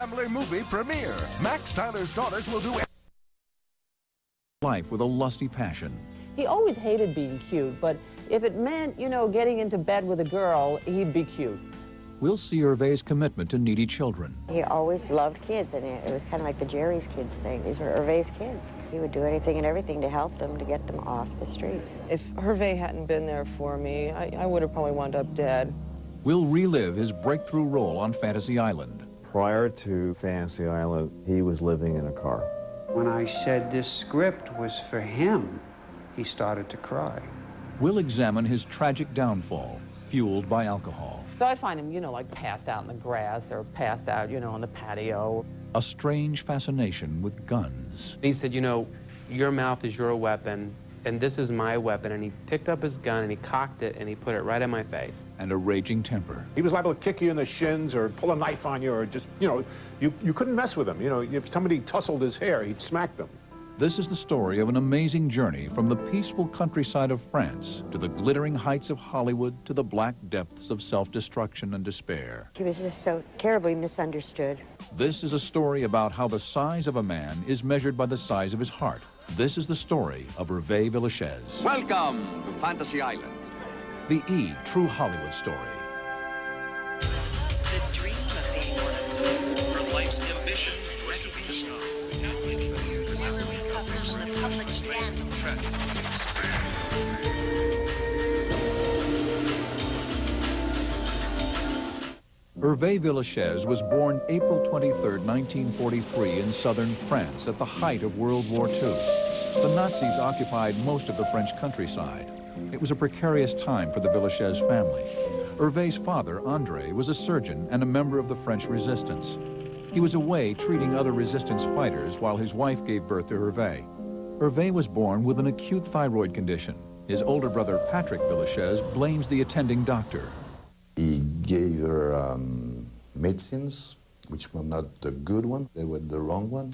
Family movie premiere. Max Tyler's Daughters will do life with a lusty passion. He always hated being cute, but if it meant, you know, getting into bed with a girl, he'd be cute. We'll see Herve's commitment to needy children. He always loved kids, and it was kind of like the Jerry's kids thing. These were Herve's kids. He would do anything and everything to help them, to get them off the streets. If Herve hadn't been there for me, I would have probably wound up dead. We'll relive his breakthrough role on Fantasy Island. Prior to Fantasy Island, he was living in a car. When I said this script was for him, he started to cry. We'll examine his tragic downfall, fueled by alcohol. So I'd find him, you know, like passed out in the grass or passed out, you know, on the patio. A strange fascination with guns. He said, you know, your mouth is your weapon, and this is my weapon. And he picked up his gun and he cocked it and he put it right in my face. And a raging temper. He was liable to kick you in the shins or pull a knife on you or just, you know, you couldn't mess with him. You know, if somebody tussled his hair, he'd smack them. This is the story of an amazing journey from the peaceful countryside of France to the glittering heights of Hollywood to the black depths of self-destruction and despair. He was just so terribly misunderstood. This is a story about how the size of a man is measured by the size of his heart. This is the story of Herve Villechaize. Welcome to Fantasy Island. The true Hollywood story. The dream of being one of her life's ambition was to be a star. Herve Villechaize was born April 23, 1943 in southern France at the height of World War II. The Nazis occupied most of the French countryside. It was a precarious time for the Villechaize family. Herve's father, André, was a surgeon and a member of the French resistance. He was away treating other resistance fighters while his wife gave birth to Herve. Herve was born with an acute thyroid condition. His older brother, Patrick Villechaize, blames the attending doctor. He gave her medicines, which were not the good one, they were the wrong one.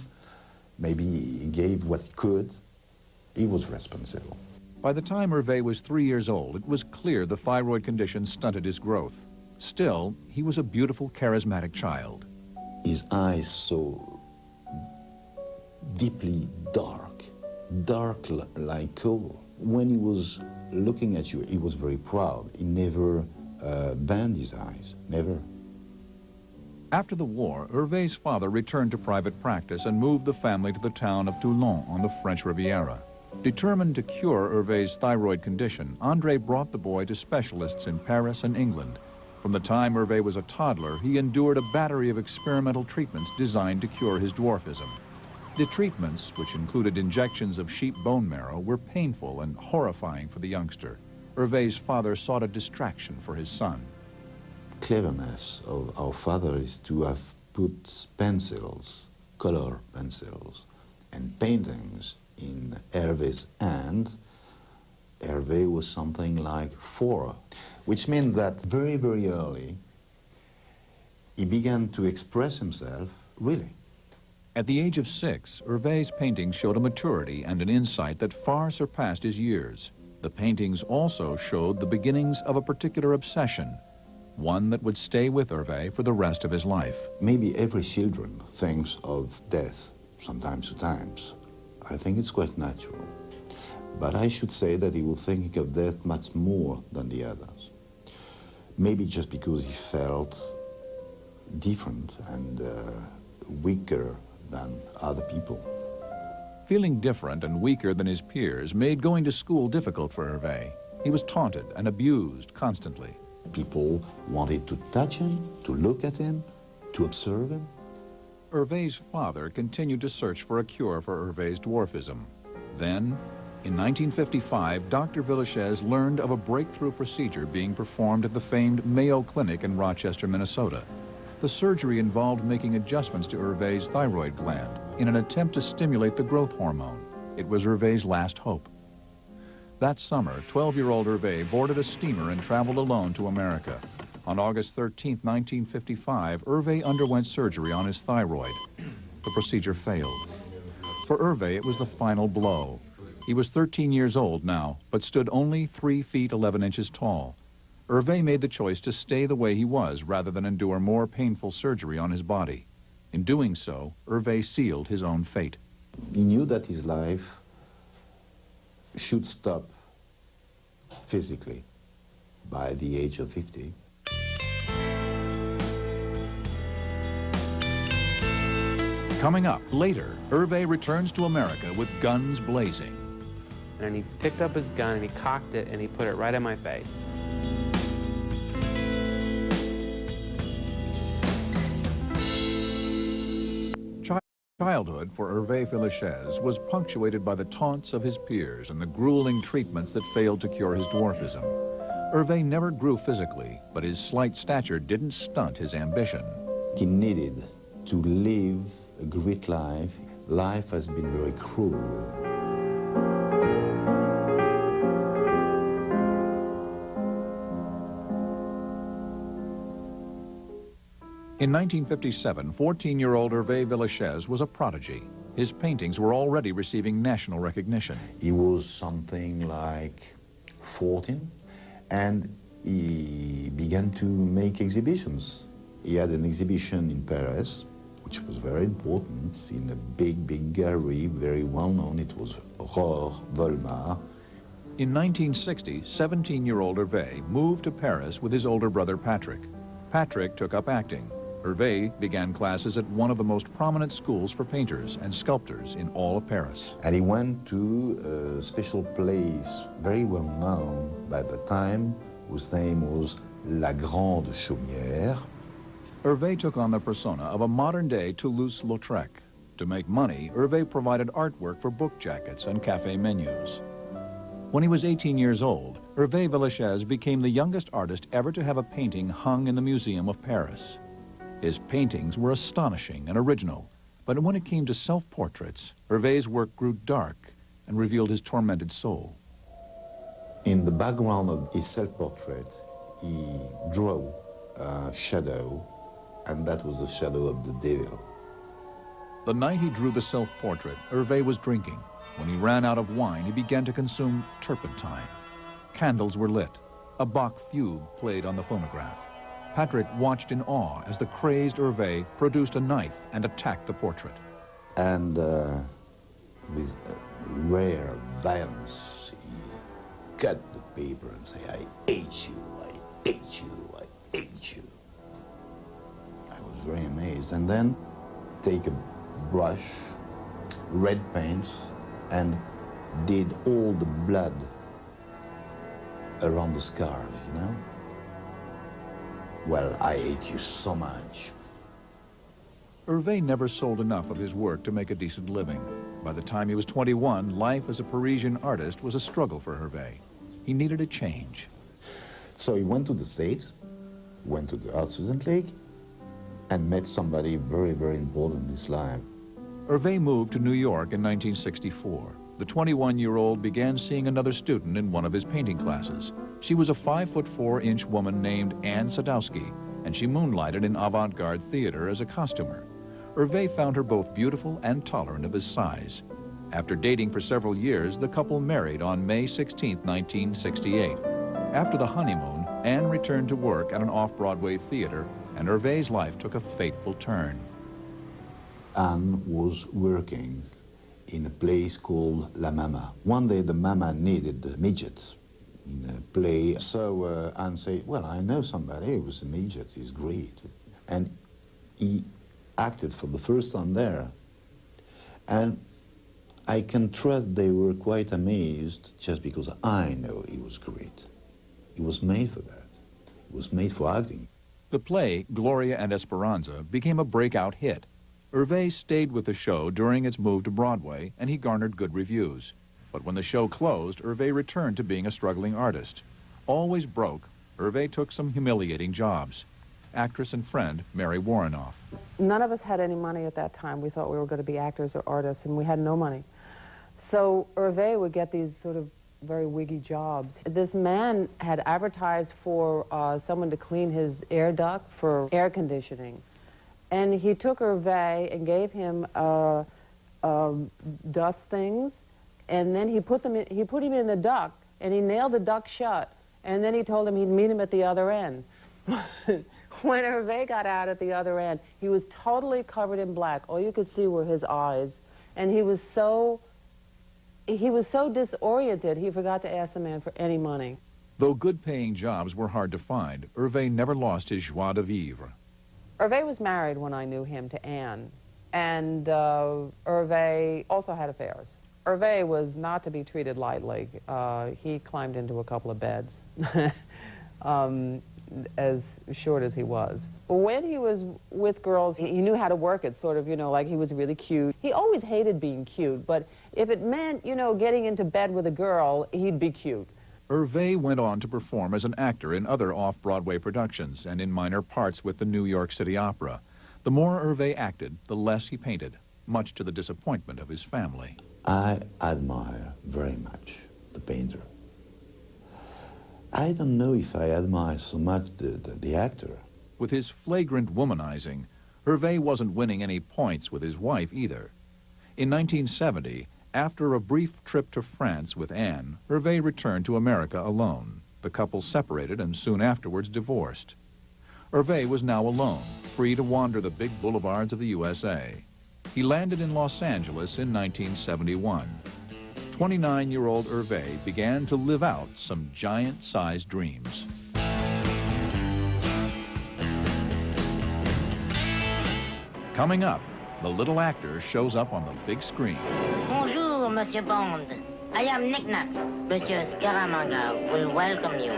Maybe he gave what he could. He was responsible. By the time Herve was 3 years old, it was clear the thyroid condition stunted his growth. Still, he was a beautiful, charismatic child. His eyes so deeply dark like coal. When he was looking at you, he was very proud. He never bent his eyes, never. After the war, Herve's father returned to private practice and moved the family to the town of Toulon on the French Riviera. Determined to cure Herve's thyroid condition, André brought the boy to specialists in Paris and England. From the time Herve was a toddler, he endured a battery of experimental treatments designed to cure his dwarfism. The treatments, which included injections of sheep bone marrow, were painful and horrifying for the youngster. Herve's father sought a distraction for his son. Cleverness of our father is to have put pencils, color pencils, and paintings in Herve's hand. Herve was something like 4, which meant that very, very early, he began to express himself, really. At the age of 6, Herve's paintings showed a maturity and an insight that far surpassed his years. The paintings also showed the beginnings of a particular obsession, one that would stay with Herve for the rest of his life. Maybe every children thinks of death, sometimes to times. I think it's quite natural. But I should say that he was thinking of death much more than the others. Maybe just because he felt different and weaker than other people. Feeling different and weaker than his peers made going to school difficult for Herve. He was taunted and abused constantly. People wanted to touch him, to look at him, to observe him. Herve's father continued to search for a cure for Herve's dwarfism. Then, in 1955, Dr. Villechaize learned of a breakthrough procedure being performed at the famed Mayo Clinic in Rochester, Minnesota. The surgery involved making adjustments to Herve's thyroid gland in an attempt to stimulate the growth hormone. It was Herve's last hope. That summer, 12-year-old Herve boarded a steamer and traveled alone to America. On August 13, 1955, Herve underwent surgery on his thyroid. The procedure failed. For Herve, it was the final blow. He was 13 years old now, but stood only 3 feet 11 inches tall. Herve made the choice to stay the way he was rather than endure more painful surgery on his body. In doing so, Herve sealed his own fate. He knew that his life should stop physically by the age of 50. Coming up later, Herve returns to America with guns blazing. And he picked up his gun and he cocked it and he put it right in my face. Childhood for Herve Villechaize was punctuated by the taunts of his peers and the grueling treatments that failed to cure his dwarfism. Herve never grew physically, but his slight stature didn't stunt his ambition. He needed to live a great life. Life has been very cruel. In 1957, 14-year-old Herve Villechaize was a prodigy. His paintings were already receiving national recognition. He was something like 14, and he began to make exhibitions. He had an exhibition in Paris, which was very important, in a big gallery, very well known. It was Volmar. In 1960, 17-year-old Herve moved to Paris with his older brother Patrick. Patrick took up acting. Herve began classes at one of the most prominent schools for painters and sculptors in all of Paris. And he went to a special place, very well known by the time, whose name was La Grande Chaumière. Herve took on the persona of a modern-day Toulouse-Lautrec. To make money, Herve provided artwork for book jackets and cafe menus. When he was 18 years old, Herve Villechaize became the youngest artist ever to have a painting hung in the Museum of Paris. His paintings were astonishing and original, but when it came to self-portraits, Herve's work grew dark and revealed his tormented soul. In the background of his self-portrait, he drew a shadow, and that was the shadow of the devil. The night he drew the self-portrait, Herve was drinking. When he ran out of wine, he began to consume turpentine. Candles were lit. A Bach fugue played on the phonograph. Patrick watched in awe as the crazed Herve produced a knife and attacked the portrait. And with rare violence, he cut the paper and said, "I hate you, I hate you, I hate you." I was very amazed. And then take a brush, red paint, and did all the blood around the scars, you know? Well, I hate you so much. Herve never sold enough of his work to make a decent living. By the time he was 21, life as a Parisian artist was a struggle for Herve. He needed a change. So he went to the States, went to the Art Student League, and met somebody very, very important in his life. Herve moved to New York in 1964. The 21-year-old began seeing another student in one of his painting classes. She was a 5'4" woman named Anne Sadowski, and she moonlighted in avant-garde theater as a costumer. Herve found her both beautiful and tolerant of his size. After dating for several years, the couple married on May 16, 1968. After the honeymoon, Anne returned to work at an off-Broadway theater, and Herve's life took a fateful turn. Anne was working in a place called La Mama. One day the Mama needed a midget in a play, so Anne said, "Well, I know somebody who's a midget, he's great." And he acted for the first time there. And I can trust they were quite amazed just because I know he was great. He was made for that. He was made for acting. The play, Gloria and Esperanza, became a breakout hit. Herve stayed with the show during its move to Broadway, and he garnered good reviews. But when the show closed, Herve returned to being a struggling artist. Always broke, Herve took some humiliating jobs. Actress and friend Mary Warrenoff. None of us had any money at that time. We thought we were going to be actors or artists, and we had no money. So Herve would get these sort of very wiggy jobs. This man had advertised for someone to clean his air duct for air conditioning. And he took Herve and gave him dust things, and then he put him in the duct, and he nailed the duct shut, and then he told him he'd meet him at the other end. When Herve got out at the other end, he was totally covered in black. All you could see were his eyes. And he was so disoriented, he forgot to ask the man for any money. Though good-paying jobs were hard to find, Herve never lost his joie de vivre. Herve was married when I knew him to Anne. And Herve also had affairs. Herve was not to be treated lightly. He climbed into a couple of beds, as short as he was. When he was with girls, he knew how to work it, sort of, like he was really cute. He always hated being cute, but if it meant, getting into bed with a girl, he'd be cute. Herve went on to perform as an actor in other off-Broadway productions and in minor parts with the New York City Opera. The more Herve acted, the less he painted, much to the disappointment of his family. I admire very much the painter. I don't know if I admire so much the actor. With his flagrant womanizing, Herve wasn't winning any points with his wife either. In 1970, after a brief trip to France with Anne, Herve returned to America alone. The couple separated and soon afterwards divorced. Herve was now alone, free to wander the big boulevards of the USA. He landed in Los Angeles in 1971. 29-year-old Herve began to live out some giant-sized dreams. Coming up, the little actor shows up on the big screen. Bonjour, Monsieur Bond. I am Knick-Knack. Monsieur Scaramanga will welcome you.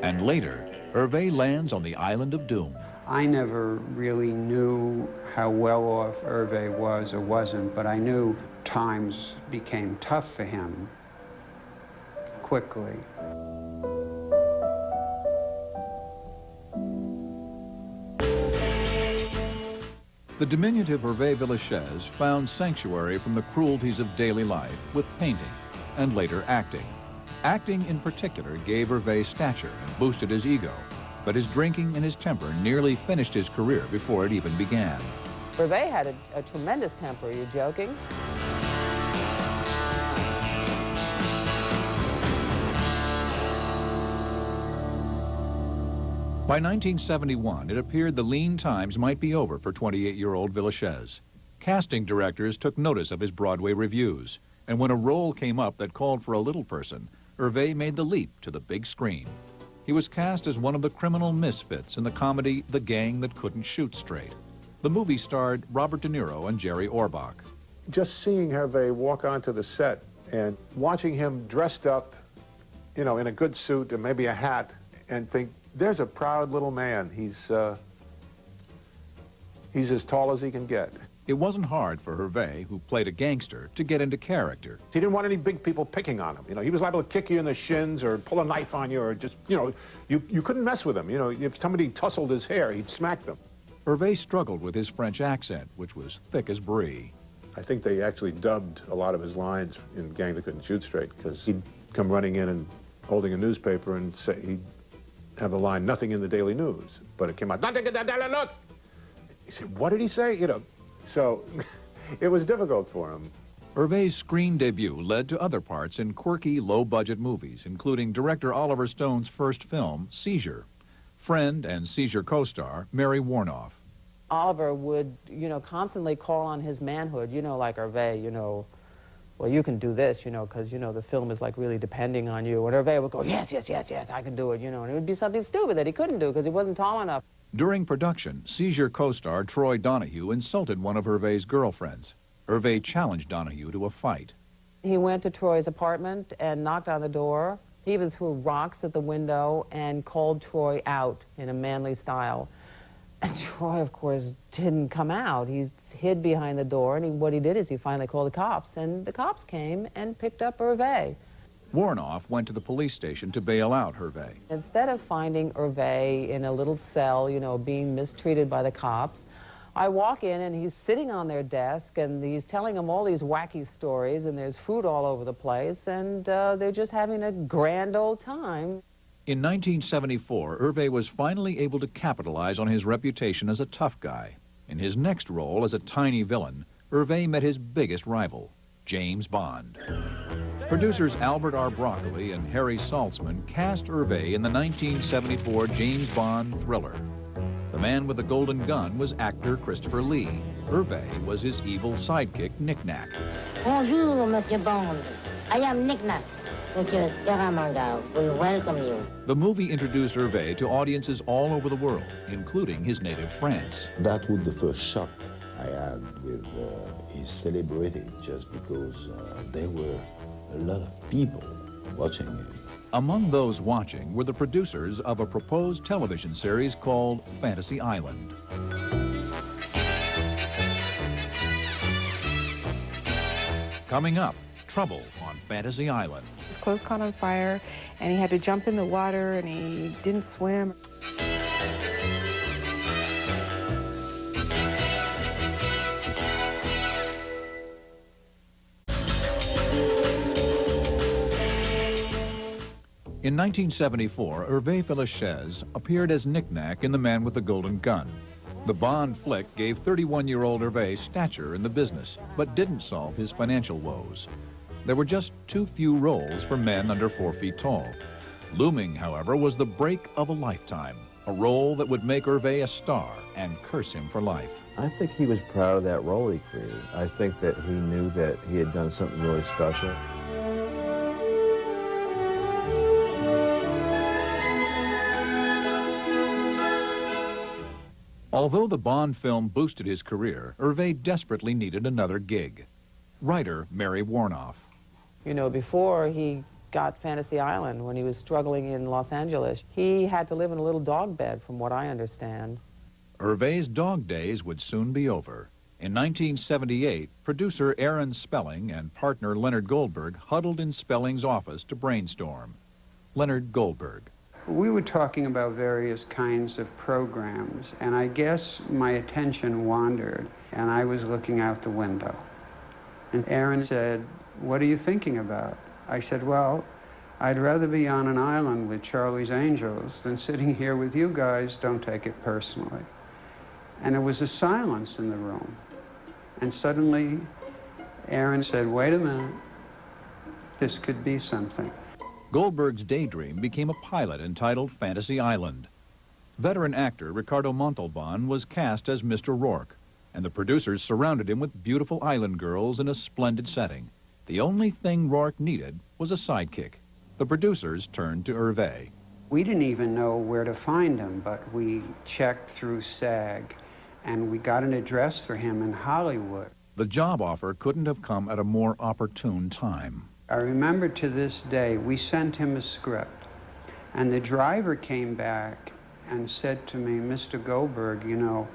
And later, Herve lands on the island of doom. I never really knew how well off Herve was or wasn't, but I knew times became tough for him quickly. The diminutive Herve Villechaize found sanctuary from the cruelties of daily life with painting and later acting. Acting in particular gave Herve stature and boosted his ego, but his drinking and his temper nearly finished his career before it even began. Herve had a tremendous temper. Are you joking? By 1971, it appeared the lean times might be over for 28-year-old Villechaize. Casting directors took notice of his Broadway reviews, and when a role came up that called for a little person, Herve made the leap to the big screen. He was cast as one of the criminal misfits in the comedy The Gang That Couldn't Shoot Straight. The movie starred Robert De Niro and Jerry Orbach. Just seeing Herve walk onto the set and watching him dressed up, in a good suit and maybe a hat, and think, there's a proud little man. He's as tall as he can get. It wasn't hard for Herve, who played a gangster, to get into character. He didn't want any big people picking on him. He was liable to kick you in the shins or pull a knife on you or just, you couldn't mess with him. If somebody tussled his hair, he'd smack them. Herve struggled with his French accent, which was thick as brie. I think they actually dubbed a lot of his lines in Gang That Couldn't Shoot Straight, because he'd come running in and holding a newspaper and say, he'd have the line, nothing in the Daily News, but it came out, nothing in the Daily News. He said, what did he say? So it was difficult for him. Herve's screen debut led to other parts in quirky, low-budget movies, including director Oliver Stone's first film, Seizure. Friend and Seizure co-star Mary Warnoff. Oliver would, constantly call on his manhood, like Herve, well, you can do this, because, the film is, like, really depending on you. And Herve would go, yes, yes, yes, yes, I can do it, and it would be something stupid that he couldn't do because he wasn't tall enough. During production, Seizure co-star Troy Donahue insulted one of Herve's girlfriends. Herve challenged Donahue to a fight. He went to Troy's apartment and knocked on the door. He even threw rocks at the window and called Troy out in a manly style. And Troy, of course, didn't come out. He hid behind the door, and what he did is he finally called the cops, and the cops came and picked up Herve. Warnoff went to the police station to bail out Herve. Instead of finding Herve in a little cell, being mistreated by the cops, I walk in, and he's sitting on their desk, and he's telling them all these wacky stories, and there's food all over the place, and they're just having a grand old time. In 1974, Herve was finally able to capitalize on his reputation as a tough guy. In his next role as a tiny villain, Herve met his biggest rival, James Bond. Producers Albert R. Broccoli and Harry Saltzman cast Herve in the 1974 James Bond thriller. The man with the golden gun was actor Christopher Lee. Herve was his evil sidekick, Knick-Knack. Bonjour, Monsieur Bond. I am Knick-Knack. Monsieur Scaramanga will welcome you. The movie introduced Herve to audiences all over the world, including his native France. That was the first shock I had with his celebrity, just because there were a lot of people watching him. Among those watching were the producers of a proposed television series called Fantasy Island. Coming up, trouble on Fantasy Island. His clothes caught on fire, and he had to jump in the water, and he didn't swim. In 1974, Herve Villechaize appeared as Knick-Knack in The Man with the Golden Gun. The Bond flick gave 31-year-old Herve stature in the business, but didn't solve his financial woes. There were just too few roles for men under 4 feet tall. Looming, however, was the break of a lifetime, a role that would make Herve a star and curse him for life. I think he was proud of that role he created. I think that he knew that he had done something really special. Although the Bond film boosted his career, Herve desperately needed another gig. Writer Mary Warnoff. You know, before he got Fantasy Island, when he was struggling in Los Angeles, he had to live in a little dog bed, from what I understand. Herve's dog days would soon be over. In 1978, producer Aaron Spelling and partner Leonard Goldberg huddled in Spelling's office to brainstorm. Leonard Goldberg. We were talking about various kinds of programs, and I guess my attention wandered, and I was looking out the window. And Aaron said, "What are you thinking about?" I said, "Well, I'd rather be on an island with Charlie's Angels than sitting here with you guys. Don't take it personally." And there was a silence in the room. And suddenly, Aaron said, "Wait a minute. This could be something." Goldberg's daydream became a pilot entitled Fantasy Island. Veteran actor Ricardo Montalban was cast as Mr. Rourke, and the producers surrounded him with beautiful island girls in a splendid setting. The only thing Rourke needed was a sidekick. The producers turned to Herve. We didn't even know where to find him, but we checked through SAG, and we got an address for him in Hollywood. The job offer couldn't have come at a more opportune time. I remember to this day, we sent him a script, and the driver came back and said to me, "Mr. Goldberg, you know,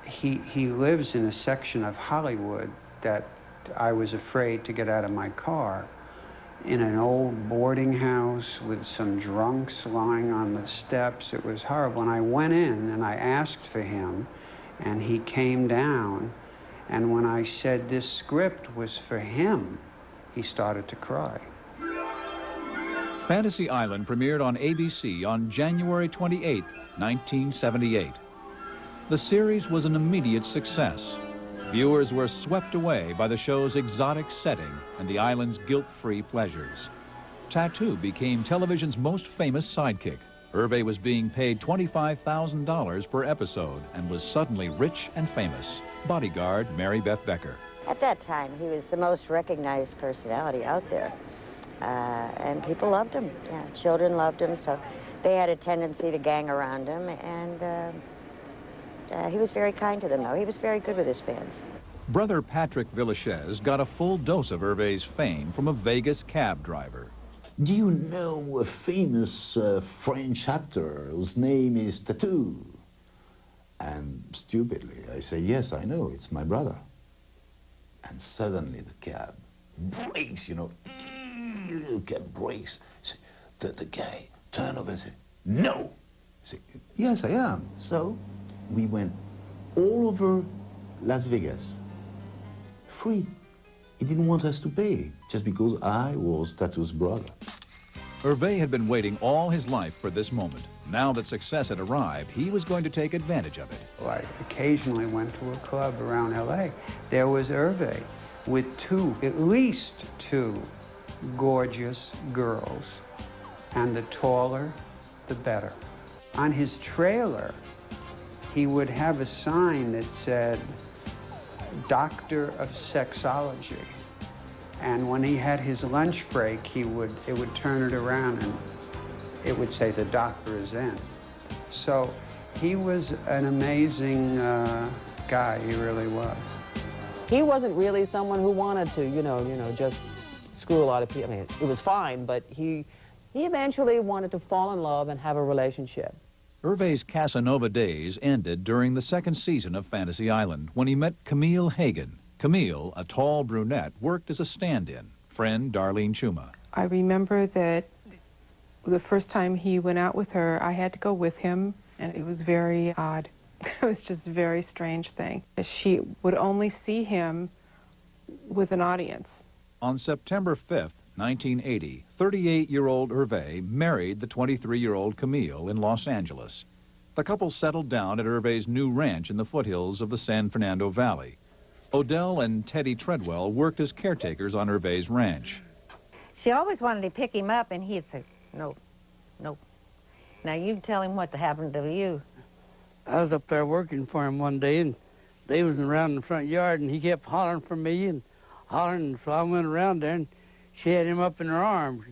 he lives in a section of Hollywood that I was afraid to get out of my car, in an old boarding house with some drunks lying on the steps. It was horrible." And I went in and I asked for him, and he came down, and when I said this script was for him, he started to cry. Fantasy Island premiered on ABC on January 28, 1978. The series was an immediate success. Viewers were swept away by the show's exotic setting and the island's guilt-free pleasures. Tattoo became television's most famous sidekick. Herve was being paid $25,000 per episode and was suddenly rich and famous. Bodyguard Mary Beth Becker. At that time, he was the most recognized personality out there. And people loved him. Yeah, children loved him, so they had a tendency to gang around him. And he was very kind to them, though. He was very good with his fans. Brother Patrick Villechaize got a full dose of Herve's fame from a Vegas cab driver. Do you know a famous French actor whose name is Tattoo? And stupidly, I say, "Yes, I know, it's my brother." And suddenly the cab brakes, you know, the cab brakes. The guy turned over and said, "No." I say, "Yes, I am." So we went all over Las Vegas, free. He didn't want us to pay, just because I was Tattoo's brother. Herve had been waiting all his life for this moment. Now that success had arrived, he was going to take advantage of it. Well, I occasionally went to a club around LA. There was Herve with at least two gorgeous girls. And the taller, the better. On his trailer, he would have a sign that said, Doctor of Sexology. And when he had his lunch break, it would turn it around and it would say, the doctor is in. So he was an amazing guy, he really was. He wasn't really someone who wanted to, just screw a lot of people. I mean, it was fine, but he eventually wanted to fall in love and have a relationship. Herve's Casanova days ended during the second season of Fantasy Island when he met Camille Hagen. Camille, a tall brunette, worked as a stand-in. Friend Darlene Chuma. I remember that the first time he went out with her, I had to go with him, and it was very odd. It was just a very strange thing. She would only see him with an audience. On September 5th, 1980, 38-year-old Herve married the 23-year-old Camille in Los Angeles. The couple settled down at Herve's new ranch in the foothills of the San Fernando Valley. Odell and Teddy Treadwell worked as caretakers on Herve's ranch. She always wanted to pick him up, and he'd say, no, no. Now you tell him what happened to you. I was up there working for him one day, and they was around in the front yard, and he kept hollering for me and hollering, and so I went around there, and she had him up in her arms.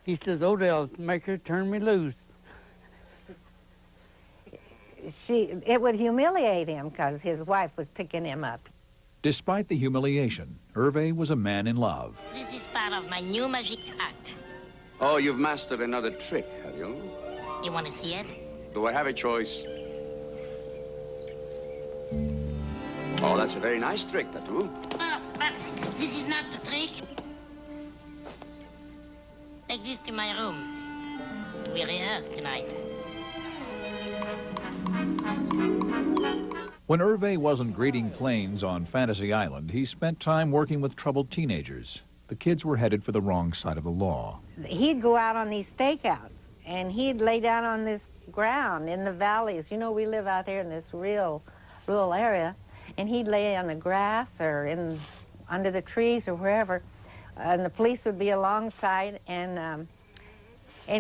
He says, Odell, make her turn me loose. It would humiliate him because his wife was picking him up. Despite the humiliation, Herve was a man in love. This is part of my new magic act. Oh, you've mastered another trick, have you? You want to see it? Do I have a choice? Oh, that's a very nice trick, Tattoo. Oh, but this is not the trick. Take this to my room. We rehearse tonight. When Herve wasn't greeting planes on Fantasy Island, he spent time working with troubled teenagers. The kids were headed for the wrong side of the law. He'd go out on these stakeouts, and he'd lay down on this ground in the valleys. You know, we live out here in this real rural area, and he'd lay on the grass or under the trees or wherever, and the police would be alongside, and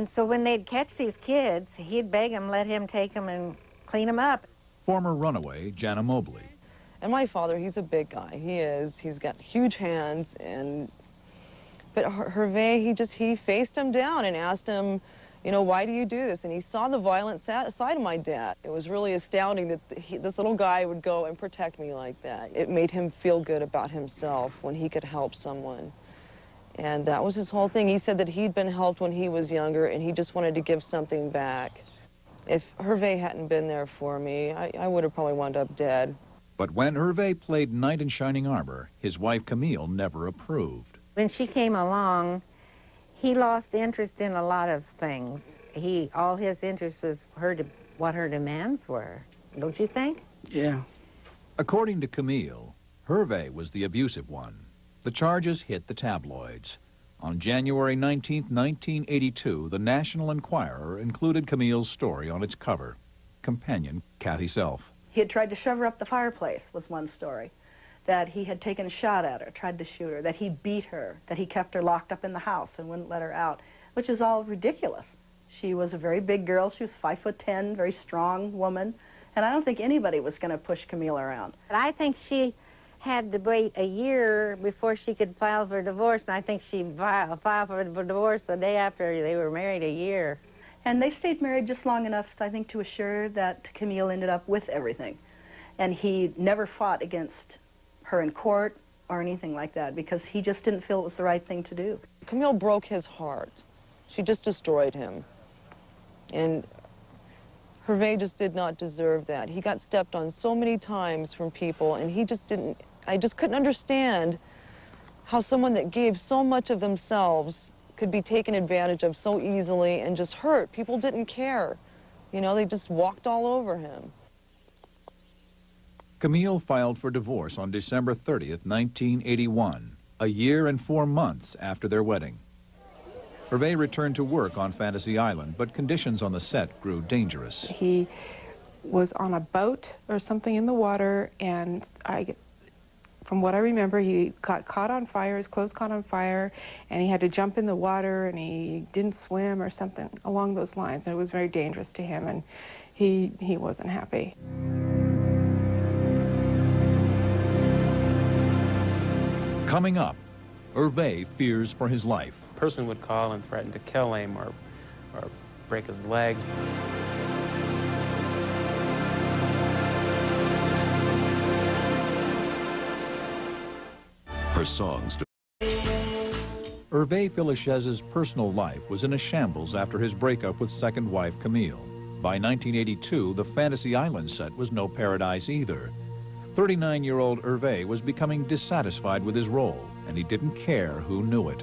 so when they'd catch these kids, he'd beg them, let him take them and clean them up. Former runaway Jana Mobley. And my father, he's a big guy. He is. He's got huge hands, but Herve, he faced him down and asked him, why do you do this? And he saw the violent side of my dad. It was really astounding that this little guy would go and protect me like that. It made him feel good about himself when he could help someone. And that was his whole thing. He said that he'd been helped when he was younger, and he just wanted to give something back. If Herve hadn't been there for me, I would have probably wound up dead. But when Herve played knight in shining armor, his wife Camille never approved. When she came along, he lost interest in a lot of things. All his interest was what her demands were, don't you think? Yeah. According to Camille, Herve was the abusive one. The charges hit the tabloids. On January 19, 1982, the National Enquirer included Camille's story on its cover. Companion, Kathy Self. He had tried to shove her up the fireplace, was one story. That he had taken a shot at her, tried to shoot her, that he beat her, that he kept her locked up in the house and wouldn't let her out, which is all ridiculous. She was a very big girl. She was 5'10", very strong woman, and I don't think anybody was going to push Camille around. But I think she had to wait a year before she could file for divorce, and I think she filed for divorce the day after they were married a year. And they stayed married just long enough, I think, to assure that Camille ended up with everything. And he never fought against her in court or anything like that because he just didn't feel it was the right thing to do. Camille broke his heart. She just destroyed him. And Herve just did not deserve that. He got stepped on so many times from people, and I just couldn't understand how someone that gave so much of themselves could be taken advantage of so easily and just hurt. People didn't care. They just walked all over him. Camille filed for divorce on December 30th, 1981, a year and 4 months after their wedding. Herve returned to work on Fantasy Island, but conditions on the set grew dangerous. He was on a boat or something in the water, and from what I remember, he got caught on fire, his clothes caught on fire, and he had to jump in the water, and he didn't swim or something along those lines, and it was very dangerous to him. And He wasn't happy. Coming up, Herve fears for his life. A person would call and threaten to kill him or break his legs. Her songs. Herve Villechaize's personal life was in a shambles after his breakup with second wife Camille. By 1982, the Fantasy Island set was no paradise either. 39-year-old Herve was becoming dissatisfied with his role, and he didn't care who knew it.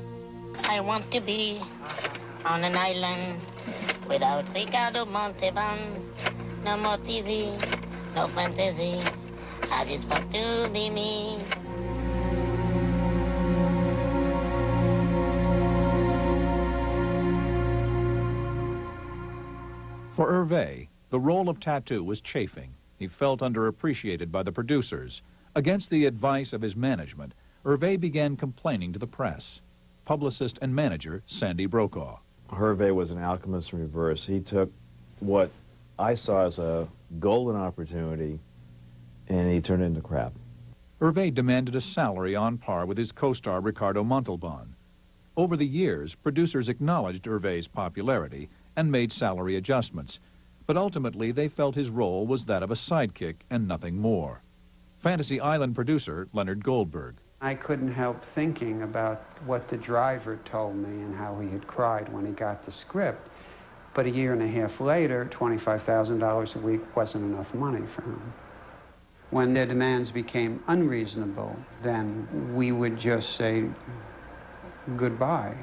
I want to be on an island without Ricardo Montalban. No more TV, no fantasy. I just want to be me. For Herve, the role of Tattoo was chafing. He felt underappreciated by the producers. Against the advice of his management, Herve began complaining to the press. Publicist and manager Sandy Brokaw. Herve was an alchemist in reverse. He took what I saw as a golden opportunity and he turned it into crap. Herve demanded a salary on par with his co-star Ricardo Montalban. Over the years, producers acknowledged Herve's popularity and made salary adjustments, but ultimately they felt his role was that of a sidekick and nothing more. Fantasy Island producer Leonard Goldberg. I couldn't help thinking about what the driver told me and how he had cried when he got the script. But a year and a half later, $25,000 a week wasn't enough money for him. When their demands became unreasonable, then we would just say goodbye.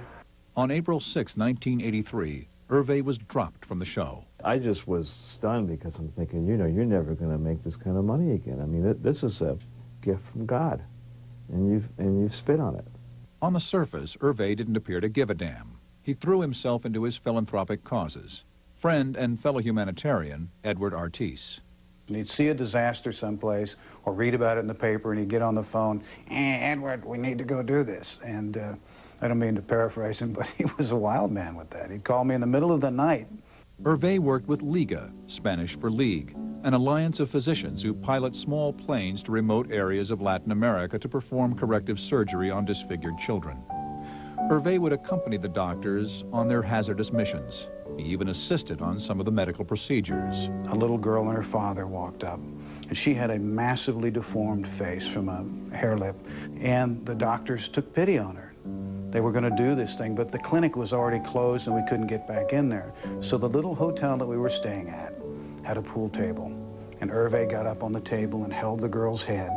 On April 6, 1983, Herve was dropped from the show. I just was stunned because I'm thinking, you know, you're never going to make this kind of money again. I mean, this is a gift from God, and you've spit on it. On the surface, Herve didn't appear to give a damn. He threw himself into his philanthropic causes. Friend and fellow humanitarian Edward Artis. And he'd see a disaster someplace or read about it in the paper, and he'd get on the phone, Edward, we need to go do this. And I don't mean to paraphrase him, but he was a wild man with that. He'd call me in the middle of the night. Herve worked with Liga, Spanish for League, an alliance of physicians who pilot small planes to remote areas of Latin America to perform corrective surgery on disfigured children. Herve would accompany the doctors on their hazardous missions. He even assisted on some of the medical procedures. A little girl and her father walked up, and she had a massively deformed face from a hair lip, and the doctors took pity on her. They were going to do this thing, but the clinic was already closed and we couldn't get back in there. So the little hotel that we were staying at had a pool table, and Herve got up on the table and held the girl's head,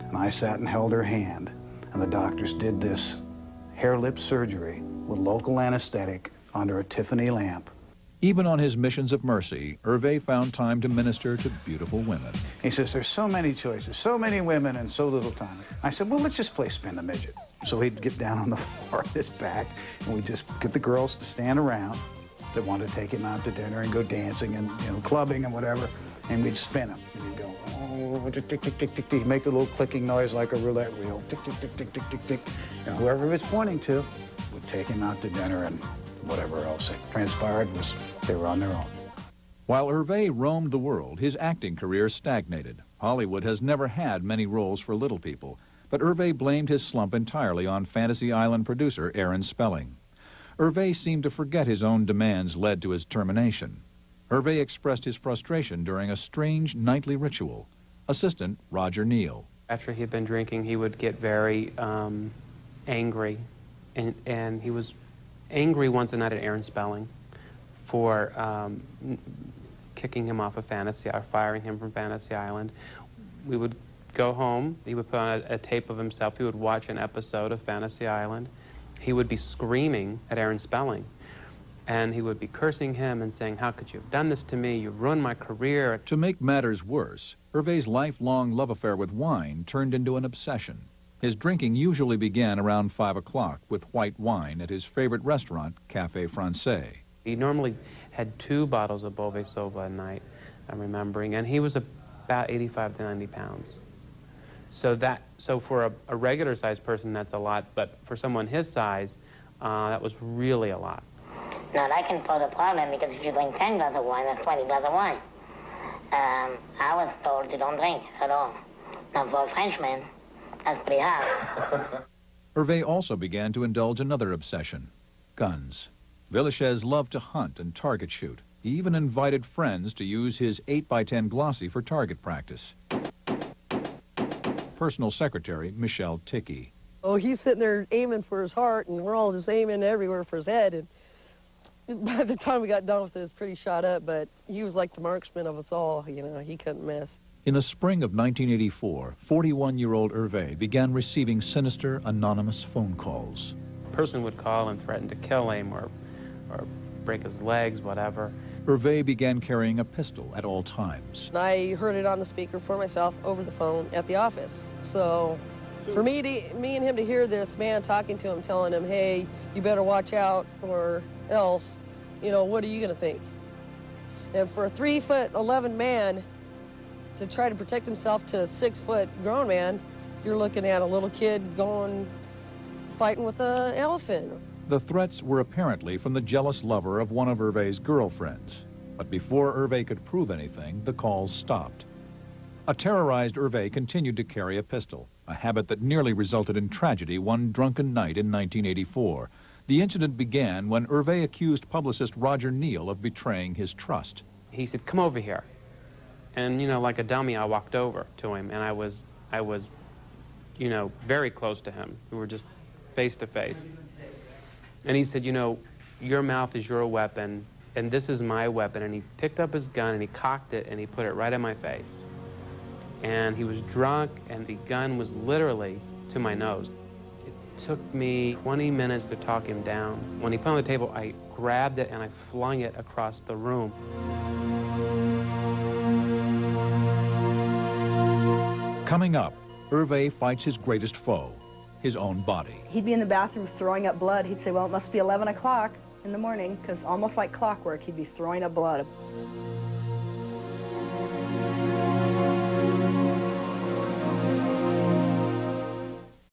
and I sat and held her hand, and the doctors did this hair lip surgery with local anesthetic under a Tiffany lamp. Even on his missions of mercy, Herve found time to minister to beautiful women. He says, there's so many choices, so many women, and so little time. I said, well, let's just play Spin the Midget. So he'd get down on the floor of his back, and we'd just get the girls to stand around that wanted to take him out to dinner and go dancing and, you know, clubbing and whatever, and we'd spin him. And he'd go, oh, tick, tick, tick, tick, tick, tick. He'd make a little clicking noise like a roulette wheel, tick, tick, tick, tick, tick, tick, tick. And whoever he was pointing to would take him out to dinner and whatever else it transpired was they were on their own. While Herve roamed the world, his acting career stagnated. Hollywood has never had many roles for little people, but Herve blamed his slump entirely on Fantasy Island producer Aaron Spelling. Herve seemed to forget his own demands led to his termination. Herve expressed his frustration during a strange nightly ritual. Assistant Roger Neal. After he had been drinking, he would get very angry, and he was angry once a night at Aaron Spelling for kicking him off of Fantasy, or firing him from Fantasy Island. We would go home, he would put on a tape of himself, he would watch an episode of Fantasy Island. He would be screaming at Aaron Spelling, and he would be cursing him and saying, how could you have done this to me? You ruined my career. To make matters worse, Herve's lifelong love affair with wine turned into an obsession. His drinking usually began around 5 o'clock with white wine at his favorite restaurant, Café Francais. He normally had 2 bottles of Beauvais Sauvignon a night, I'm remembering, and he was about 85 to 90 pounds. So for a regular-sized person, that's a lot, but for someone his size, that was really a lot. Now, that can pose a problem, because if you drink 10 glasses of wine, that's 20 glasses of wine. I was told you don't drink at all. Now for a Frenchman, that's pretty hard. Herve also began to indulge another obsession, guns. Villechaize loved to hunt and target shoot. He even invited friends to use his 8x10 Glossy for target practice. Personal Secretary Michelle Ticky. Oh, he's sitting there aiming for his heart, and we're all just aiming everywhere for his head. And by the time we got done with it, it was pretty shot up, but he was like the marksman of us all. You know, he couldn't miss. In the spring of 1984, 41-year-old Herve began receiving sinister, anonymous phone calls. A person would call and threaten to kill him or break his legs, whatever. Herve began carrying a pistol at all times. And I heard it on the speaker for myself over the phone at the office. So for me and him to hear this man talking to him, telling him, hey, you better watch out or else, you know, what are you going to think? And for a 3'11" man to try to protect himself to a 6-foot grown man, you're looking at a little kid fighting with an elephant. The threats were apparently from the jealous lover of one of Herve's girlfriends. But before Herve could prove anything, the calls stopped. A terrorized Herve continued to carry a pistol, a habit that nearly resulted in tragedy one drunken night in 1984. The incident began when Herve accused publicist Roger Neal of betraying his trust. He said, come over here. And, you know, like a dummy, I walked over to him, and I was, you know, very close to him. We were just face to face. And he said, you know, your mouth is your weapon, and this is my weapon. And he picked up his gun, and he cocked it, and he put it right in my face. And he was drunk, and the gun was literally to my nose. It took me 20 minutes to talk him down. When he put it on the table, I grabbed it, and I flung it across the room. Coming up, Herve fights his greatest foe, his own body. He'd be in the bathroom throwing up blood. He'd say, well, it must be 11 o'clock in the morning, because almost like clockwork, he'd be throwing up blood.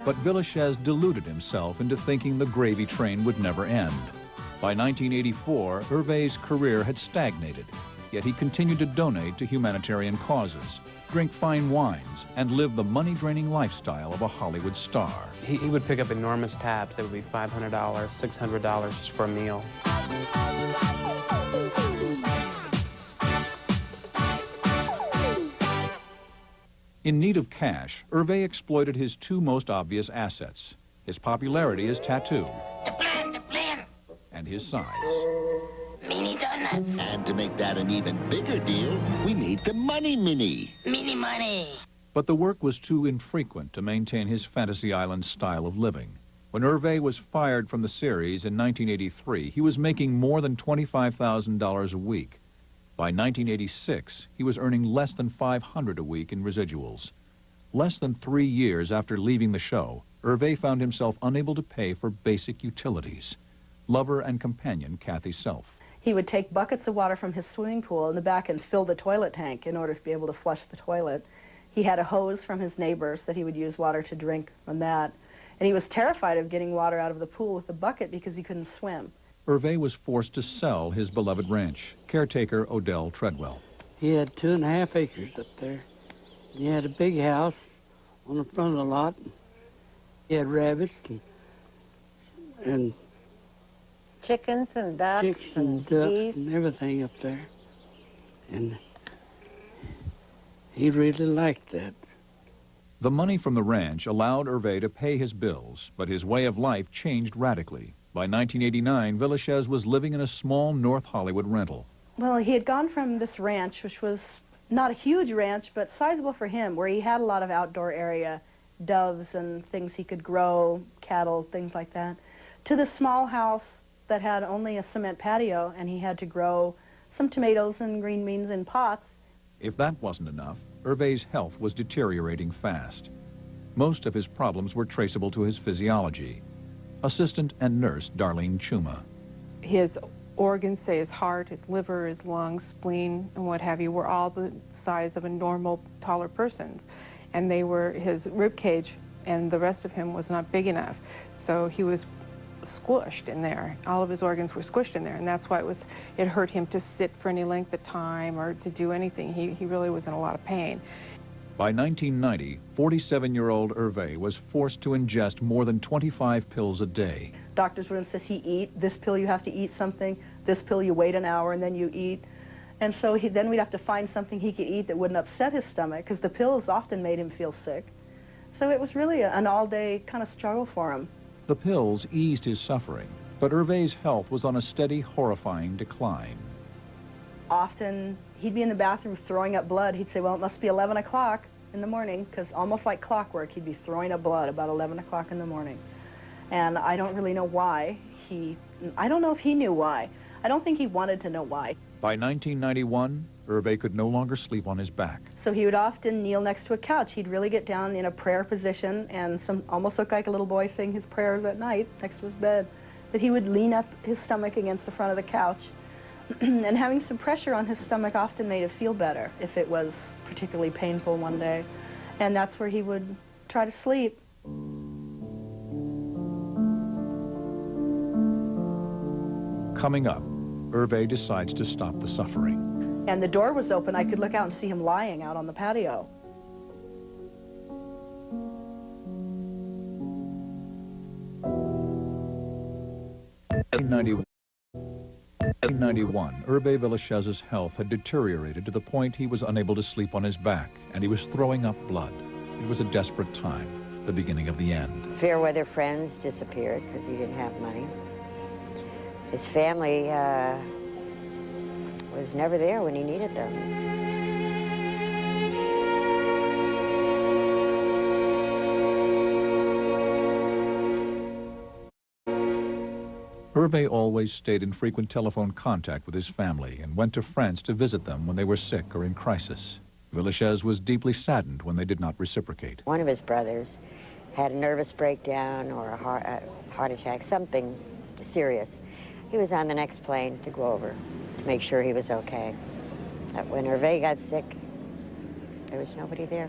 But Villechaize deluded himself into thinking the gravy train would never end. By 1984, Herve's career had stagnated, yet he continued to donate to humanitarian causes, drink fine wines, and live the money-draining lifestyle of a Hollywood star. He would pick up enormous tabs. It would be $500, $600 just for a meal. In need of cash, Herve exploited his two most obvious assets, his popularity as tattoo and his size. Mini donuts. And to make that an even bigger deal, we need the money mini. Mini money. But the work was too infrequent to maintain his Fantasy Island style of living. When Herve was fired from the series in 1983, he was making more than $25,000 a week. By 1986, he was earning less than $500 a week in residuals. Less than 3 years after leaving the show, Herve found himself unable to pay for basic utilities. Lover and companion Kathy Self. He would take buckets of water from his swimming pool in the back and fill the toilet tank in order to be able to flush the toilet. He had a hose from his neighbors that he would use water to drink from that. And he was terrified of getting water out of the pool with a bucket because he couldn't swim. Herve was forced to sell his beloved ranch. Caretaker Odell Treadwell. He had 2.5 acres up there. And he had a big house on the front of the lot. He had rabbits and chickens and ducks chicks and ducks and everything up there. And he really liked that. The money from the ranch allowed Herve to pay his bills, but his way of life changed radically. By 1989, Villechaize was living in a small North Hollywood rental. Well, he had gone from this ranch, which was not a huge ranch, but sizable for him, where he had a lot of outdoor area, doves and things he could grow, cattle, things like that, to the small house that had only a cement patio, and he had to grow some tomatoes and green beans in pots. If that wasn't enough, Herve's health was deteriorating fast. Most of his problems were traceable to his physiology. Assistant and nurse Darlene Chuma. His organs, say his heart, his liver, his lungs, spleen, and what have you, were all the size of a normal, taller person's. And they were, his rib cage and the rest of him was not big enough. So he was squished in there. All of his organs were squished in there, and that's why it hurt him to sit for any length of time or to do anything. He really was in a lot of pain. By 1990, 47-year-old Herve was forced to ingest more than 25 pills a day. Doctors would insist he eat. This pill you have to eat something. This pill you wait an hour and then you eat. And so then we'd have to find something he could eat that wouldn't upset his stomach, because the pills often made him feel sick. So it was really an all-day kind of struggle for him. The pills eased his suffering, but Herve's health was on a steady, horrifying decline. Often he'd be in the bathroom throwing up blood. He'd say, well, it must be 11 o'clock in the morning, because almost like clockwork, he'd be throwing up blood about 11 o'clock in the morning. And I don't really know why. I don't know if he knew why. I don't think he wanted to know why. By 1991, Herve could no longer sleep on his back. So he would often kneel next to a couch. He'd really get down in a prayer position and almost look like a little boy saying his prayers at night next to his bed. But he would lean up his stomach against the front of the couch. And having some pressure on his stomach often made it feel better if it was particularly painful one day. And that's where he would try to sleep. Coming up, Herve decides to stop the suffering. And the door was open. I could look out and see him lying out on the patio. In 1991, Herve Villechaize's health had deteriorated to the point he was unable to sleep on his back, and he was throwing up blood. It was a desperate time, the beginning of the end. Fair weather friends disappeared because he didn't have money. His family was never there when he needed them. Herve always stayed in frequent telephone contact with his family and went to France to visit them when they were sick or in crisis. Villechaize was deeply saddened when they did not reciprocate. One of his brothers had a nervous breakdown or a heart attack, something serious. He was on the next plane to go over to make sure he was okay. When Herve got sick, there was nobody there.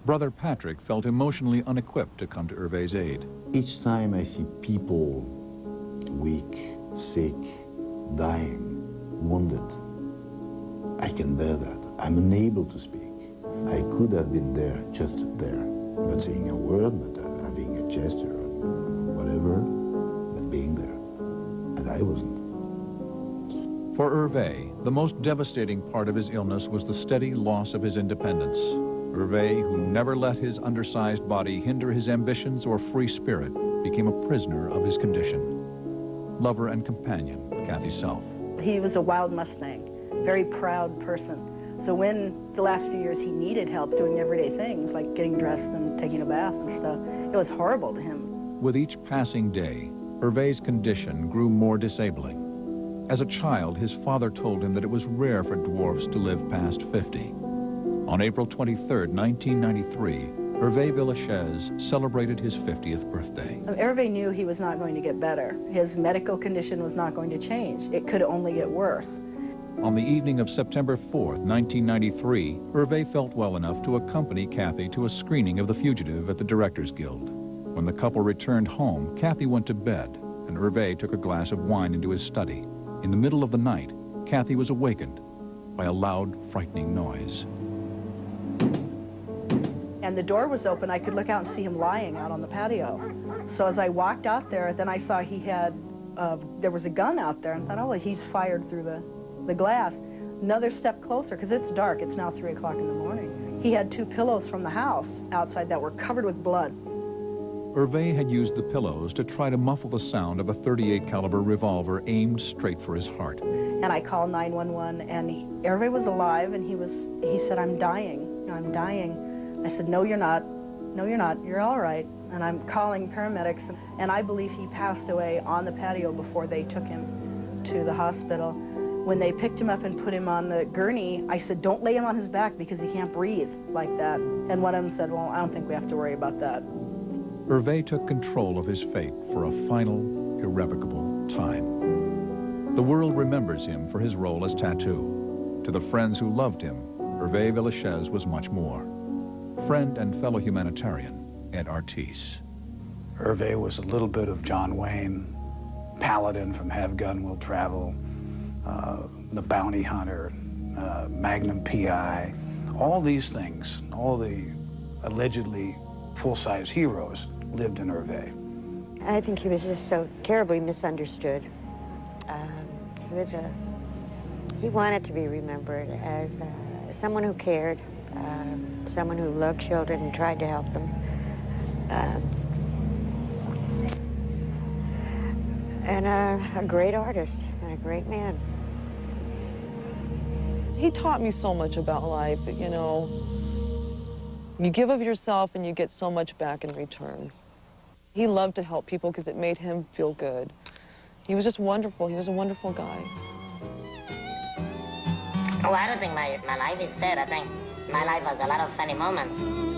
Brother Patrick felt emotionally unequipped to come to Herve's aid. Each time I see people weak, sick, dying, wounded, I can bear that. I'm unable to speak. I could have been there, just there, not saying a word, not having a gesture, whatever, but being there. And I wasn't. For Herve, the most devastating part of his illness was the steady loss of his independence. Herve, who never let his undersized body hinder his ambitions or free spirit, became a prisoner of his condition. Lover and companion, Kathy Self. He was a wild Mustang, very proud person. So when the last few years he needed help doing everyday things like getting dressed and taking a bath and stuff, it was horrible to him. With each passing day, Herve's condition grew more disabling. As a child, his father told him that it was rare for dwarfs to live past 50. On April 23, 1993, Herve Villechaize celebrated his 50th birthday. Herve knew he was not going to get better. His medical condition was not going to change. It could only get worse. On the evening of September 4th, 1993, Herve felt well enough to accompany Kathy to a screening of The Fugitive at the Directors Guild. When the couple returned home, Kathy went to bed, and Herve took a glass of wine into his study. In the middle of the night, Kathy was awakened by a loud, frightening noise. And the door was open. I could look out and see him lying out on the patio. So as I walked out there, then I saw he had, there was a gun out there, and thought, oh, well, he's fired through the glass. Another step closer, because it's dark. It's now 3 o'clock in the morning. He had 2 pillows from the house outside that were covered with blood. Herve had used the pillows to try to muffle the sound of a .38 caliber revolver aimed straight for his heart. And I called 911, and Herve was alive, and he said, I'm dying, I'm dying. I said, no, you're not. No, you're not. You're all right. And I'm calling paramedics, and I believe he passed away on the patio before they took him to the hospital. When they picked him up and put him on the gurney, I said, don't lay him on his back because he can't breathe like that. And one of them said, well, I don't think we have to worry about that. Herve took control of his fate for a final, irrevocable time. The world remembers him for his role as Tattoo. To the friends who loved him, Herve Villechaize was much more. Friend and fellow humanitarian and artiste. Herve was a little bit of John Wayne, Paladin from Have Gun Will Travel, The Bounty Hunter, Magnum P.I., all these things, all the allegedly full-size heroes lived in Herve. I think he was just so terribly misunderstood. He wanted to be remembered as someone who cared, someone who loved children and tried to help them. And a great artist and a great man. He taught me so much about life, you know. You give of yourself and you get so much back in return. He loved to help people because it made him feel good. He was just wonderful. He was a wonderful guy. Oh, I don't think my life is sad. I think my life has a lot of funny moments.